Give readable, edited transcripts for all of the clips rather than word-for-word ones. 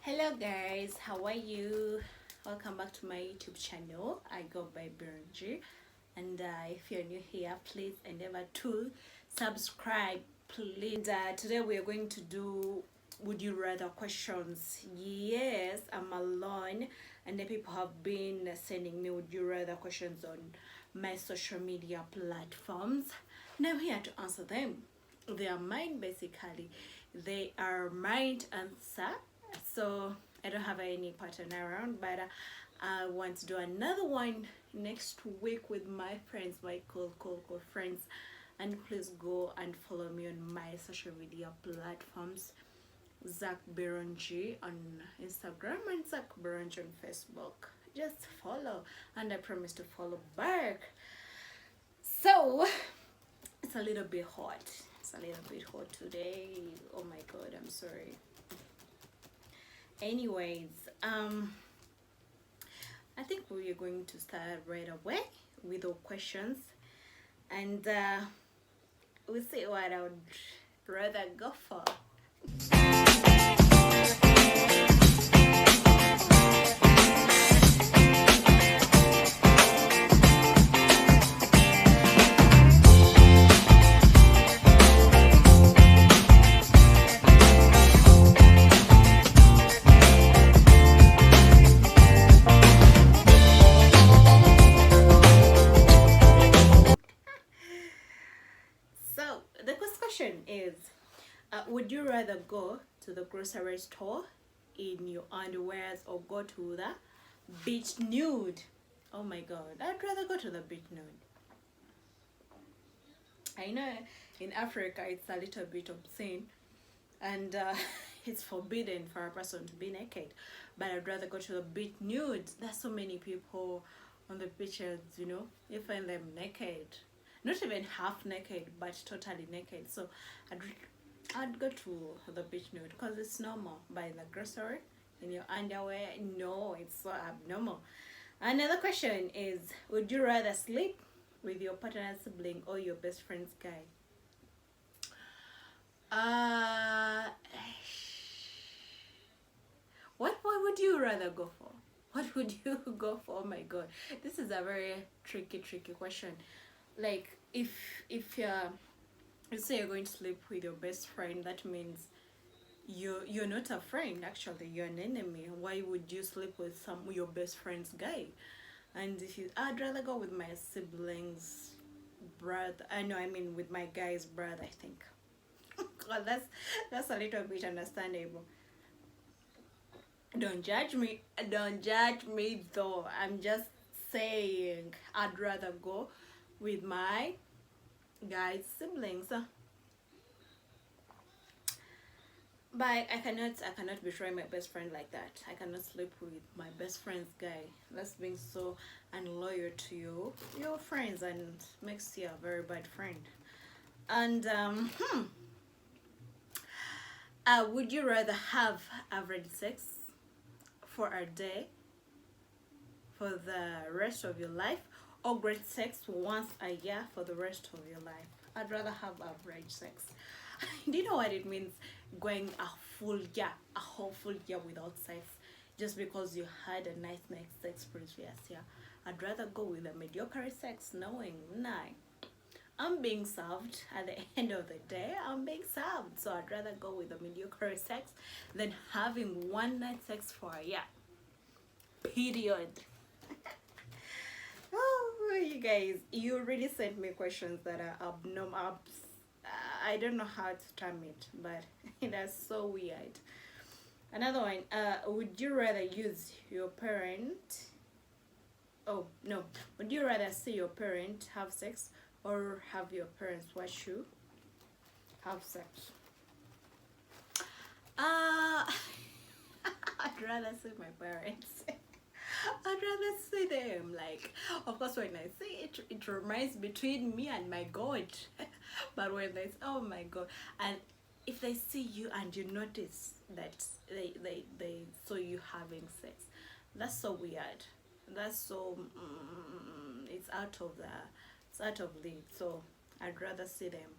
Hello guys, how are you? Welcome back to my YouTube channel. I go by Biranji, and if you're new here, please endeavor to subscribe, please. And today we are going to do would you rather questions. Yes, I'm alone, and the people have been sending me would you rather questions on my social media platforms, and I'm here to answer them. They are mine basically. They are mine to answer, so I don't have any partner around, but I want to do another one next week with my friends, my cool friends. And please go and follow me on my social media platforms, Zach Biranji on Instagram and Zach Biranji on Facebook. Just follow, and I promise to follow back. So it's a little bit hot. It's a little bit hot today. Oh my god, I'm sorry. Anyways, I think we are going to start right away with our questions, and we'll see what I would rather go for. So the first question is, would you rather go to the grocery store in your underwears or go to the beach nude? Oh my god, I'd rather go to the beach nude. I know in Africa it's a little bit obscene, and it's forbidden for a person to be naked, but I'd rather go to the beach nude. There's so many people on the beaches, you find them naked, not even half naked, but totally naked. So I'd go to the beach nude because it's normal. Buying the grocery in your underwear, no, it's so abnormal. Another question is, would you rather sleep with your partner, sibling, or your best friend's guy? What would you rather go for? What would you go for? Oh my god, this is a very tricky question. Like, if you say you're going to sleep with your best friend, that means you're not a friend, actually you're an enemy. Why would you sleep with your best friend's guy? And if you I'd rather go with my siblings brother. I mean with my guy's brother, I think. God, that's a little bit understandable. Don't judge me though. I'm just saying I'd rather go with my guy's siblings. But I cannot betray my best friend like that. I cannot sleep with my best friend's guy. That's being so unloyal to your friends, and makes you a very bad friend. And would you rather have average sex for a day for the rest of your life, or great sex once a year for the rest of your life? I'd rather have average sex. Do you know what it means, going a whole full year without sex just because you had a nice sex previous year? I'd rather go with a mediocre sex, knowing I'm being served at the end of the day. I'm being served, so I'd rather go with a mediocre sex than having one night sex for a year. Period. Oh, you guys, you really sent me questions that are abnormal. I don't know how to term it, but that's so weird. Another one, would you rather use your parent? Oh no, would you rather see your parent have sex or have your parents watch you have sex? I'd rather see my parents. I'd rather see them. Like, of course, when I see it, it reminds between me and my God. But when they say, oh my God, and if they see you and you notice that they saw you having sex, that's so weird. That's so it's out of league. So I'd rather see them.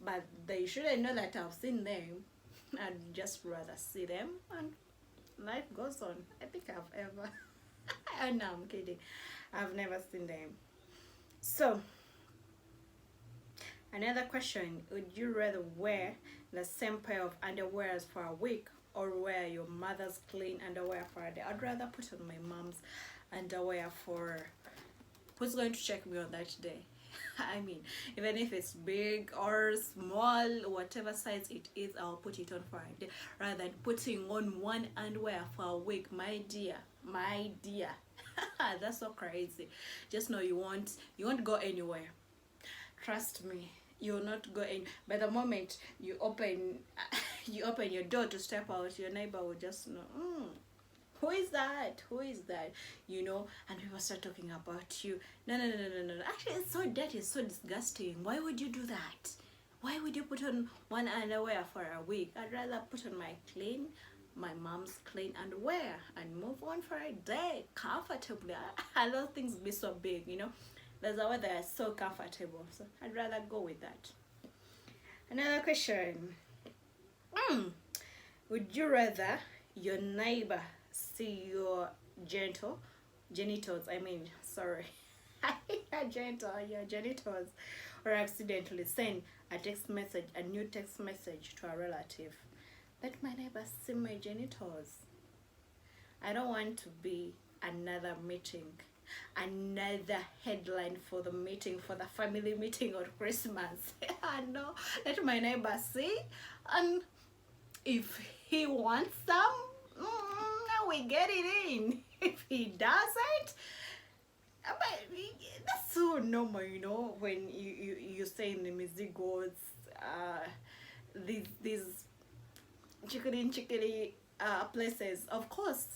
But they shouldn't know that I've seen them. I'd just rather see them and life goes on. I think I've ever oh no, I'm kidding. I've never seen them. So another question, would you rather wear the same pair of underwears for a week or wear your mother's clean underwear for a day? I'd rather put on my mom's underwear for who's going to check me on that day. I mean, even if it's big or small, whatever size it is, I'll put it on for a day rather than putting on one underwear for a week. My dear, my dear. That's so crazy. Just know you won't go anywhere. Trust me, you'll not go in. By the moment you open your door to step out, your neighbor will just know, who is that, and people start talking about you. No, actually it's so dirty, it's so disgusting. Why would you do that? Why would you put on one underwear for a week? I'd rather put on my mom's clean underwear and move on for a day comfortably. I love things be so big, there's a way they are so comfortable, so I'd rather go with that. Another question, would you rather your neighbor see your genitals, your genitals, or accidentally send a new text message to a relative? Let my neighbor see my genitals. I don't want to be another meeting, another headline for the meeting, for the family meeting on Christmas. No, let my neighbor see, and if he wants some, we get it in. If he doesn't, but that's so normal, when you say in the music goes, these chickadee places, of course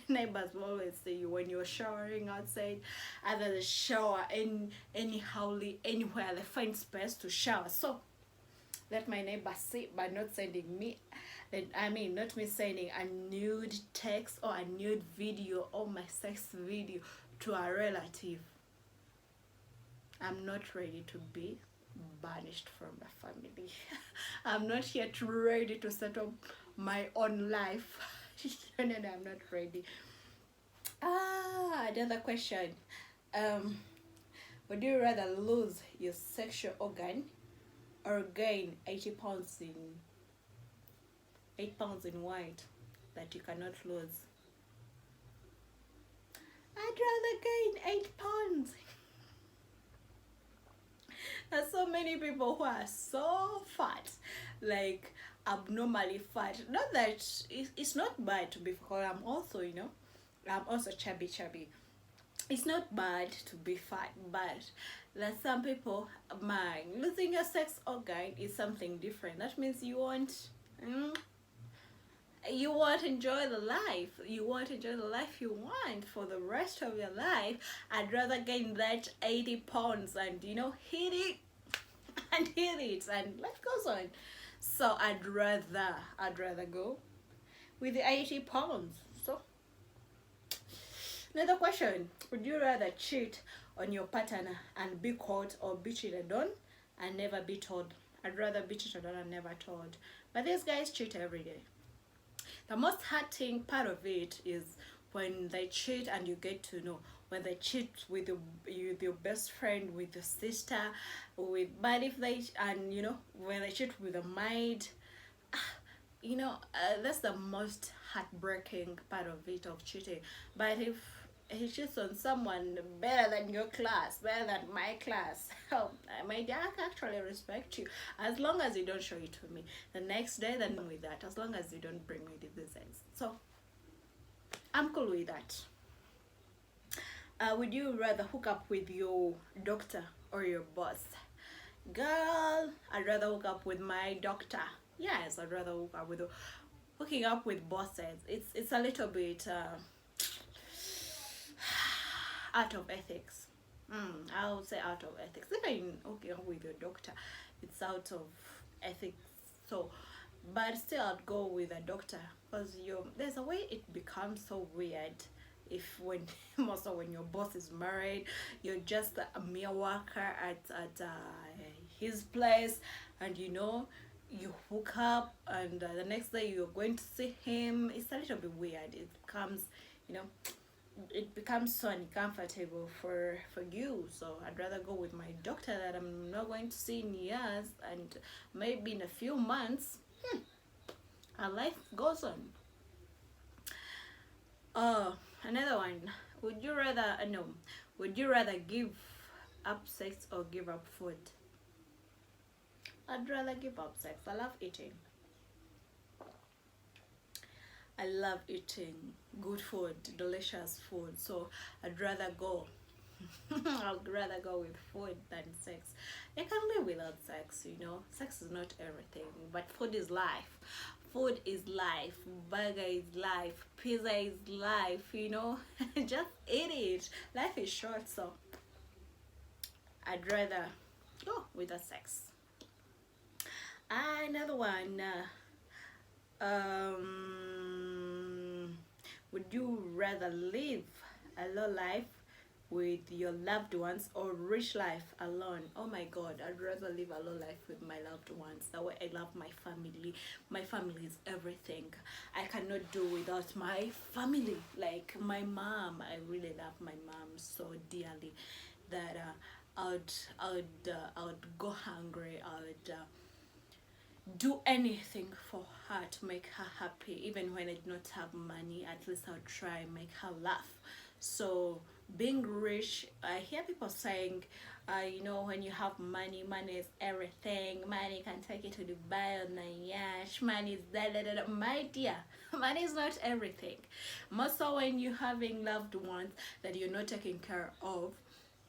neighbors will always see you when you're showering outside, either the shower, anywhere they find space to shower. So let my neighbor see, but not sending me, not me sending a nude text or a nude video or my sex video to a relative. I'm not ready to be banished from the family. I'm not yet ready to set up my own life. No, I'm not ready. Another question. Would you rather lose your sexual organ or gain 8 pounds in weight that you cannot lose? I'd rather gain 8 pounds. There's so many people who are so fat, like abnormally fat. Not that it's not bad to be fat. I'm also chubby. It's not bad to be fat, but there's some people, losing your sex organ is something different. That means you won't enjoy the life. You won't enjoy the life you want for the rest of your life. I'd rather gain that 80 pounds and hit it and life goes on. So I'd rather go with the 80 pounds. So another question, would you rather cheat on your partner and be caught, or be cheated on and never be told? I'd rather be cheated on and never told. But these guys cheat every day. The most hurting part of it is when they cheat and you get to know. When they cheat with your best friend, with your sister, but if they, when they cheat with a maid, that's the most heartbreaking part of it, of cheating. But if he cheats on someone better than your class, better than my class, my dad actually respect you, as long as you don't show it to me the next day. Then with that, as long as you don't bring me the designs, so I'm cool with that. Would you rather hook up with your doctor or your boss? Girl, I'd rather hook up with my doctor. Yes, I'd rather hook up with hooking up with bosses. It's a little bit out of ethics. I would say out of ethics. Even hooking up with your doctor, it's out of ethics. So, but still, I'd go with a doctor, because there's a way it becomes so weird. When your boss is married, you're just a mere worker at his place, and you hook up and the next day you're going to see him. It's a little bit weird. It becomes, you know, it becomes so uncomfortable for you. So I'd rather go with my doctor that I'm not going to see in years, and maybe in a few months, our life goes on. Oh, another one. Would you rather no? Would you rather give up sex or give up food? I'd rather give up sex. I love eating. I love eating good food, delicious food. So I'd rather go. I'd rather go with food than sex. I can live without sex, you know. Sex is not everything, but food is life. Food is life. Burger is life. Pizza is life, you know. Just eat it. Life is short, so I'd rather go without sex. Another one. Would you rather live a low life with your loved ones or rich life alone? Oh my god, I'd rather live a low life with my loved ones. That way I love my family. My family is everything. I cannot do without my family. Like my mom, I really love my mom so dearly that I would go hungry. I would do anything for her to make her happy. Even when I do not have money, at least I'll try and make her laugh. So being rich, I hear people saying, you know, when you have money, money is everything. Money can take you to Dubai on a yacht. Money is da da da da. My dear, money is not everything. Most so when you're having loved ones that you're not taking care of,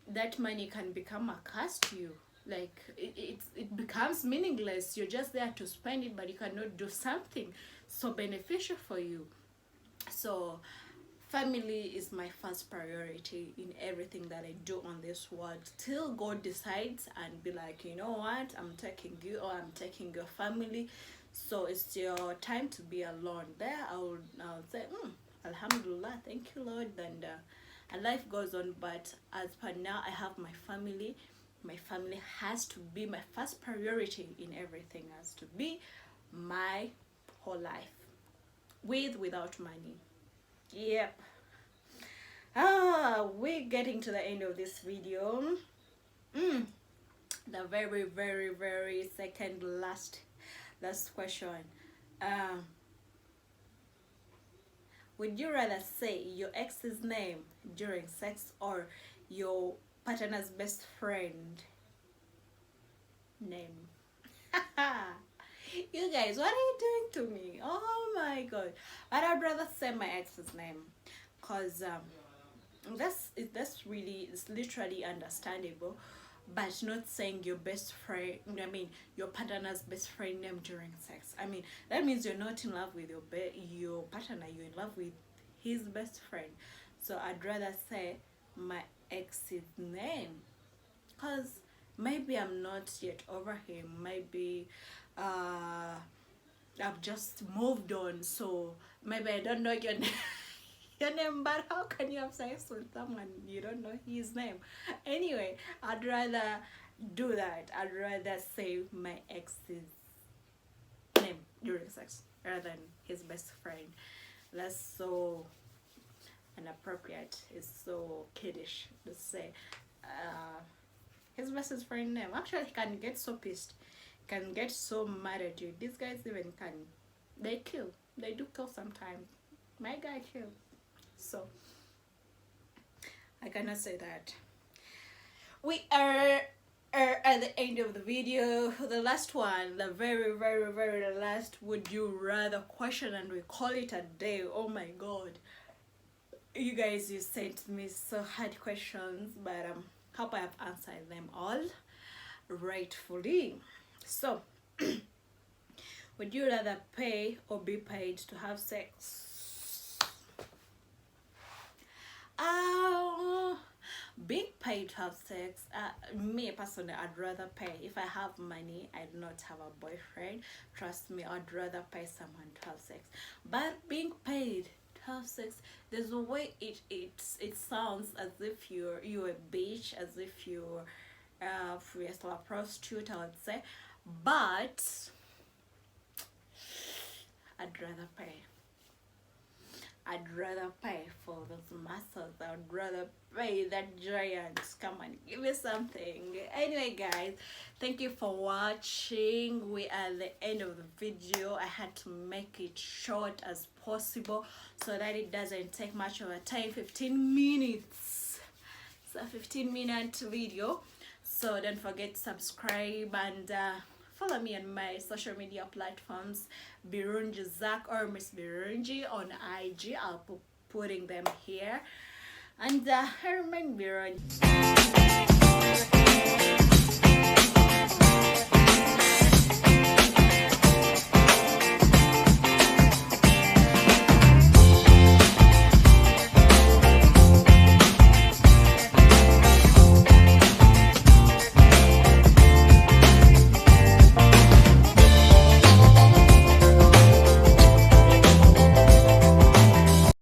that money can become a curse to you. Like it becomes meaningless. You're just there to spend it, but you cannot do something so beneficial for you. So family is my first priority in everything that I do on this world, till God decides and be like, you know what, I'm taking you, or I'm taking your family, so it's your time to be alone. There I'll say, Alhamdulillah, thank you Lord, and life goes on. But as per now, I have my family. My family has to be my first priority in everything. Has to be my whole life, without money. Yep. We're getting to the end of this video. The very, very, very second last question. Would you rather say your ex's name during sex or your partner's best friend name? You guys, what are you doing to me? Oh my god. But I'd rather say my ex's name, because that's really, it's literally understandable. But not saying your best friend, I mean your partner's best friend name during sex. I mean, that means you're not in love with your partner, you're in love with his best friend. So I'd rather say my ex's name, because maybe I'm not yet over him. Maybe I've just moved on, so maybe I don't know your name. Your name, but how can you have sex with someone you don't know his name? Anyway, I'd rather do that. I'd rather say my ex's name during sex rather than his best friend. That's so inappropriate. It's so kiddish to say his best friend name. Actually, he can get so pissed, can get so mad at you. These guys even can, they kill. They do kill sometimes. My guy killed. So I cannot say that. We are at the end of the video. The last one, the very, very, very last would you rather question, and we call it a day. Oh my god, you guys, you sent me so hard questions, but hope I have answered them all rightfully. So would you rather pay or be paid to have sex? Being paid to have sex, me personally, I'd rather pay. If I have money, I do not have a boyfriend, trust me, I'd rather pay someone to have sex. But being paid to have sex, there's a way it sounds as if you're a bitch, as if you're still a prostitute, I would say. But I'd rather pay. I'd rather pay for those muscles. I'd rather pay that giant. Come on, give me something. Anyway, guys, thank you for watching. We are at the end of the video. I had to make it short as possible so that it doesn't take much of a time. 15 minutes. It's a 15-minute video. So don't forget to subscribe and follow me on my social media platforms, Birungi Zach or Miss Birungi on IG. I'll be putting them here. And I remain Birungi.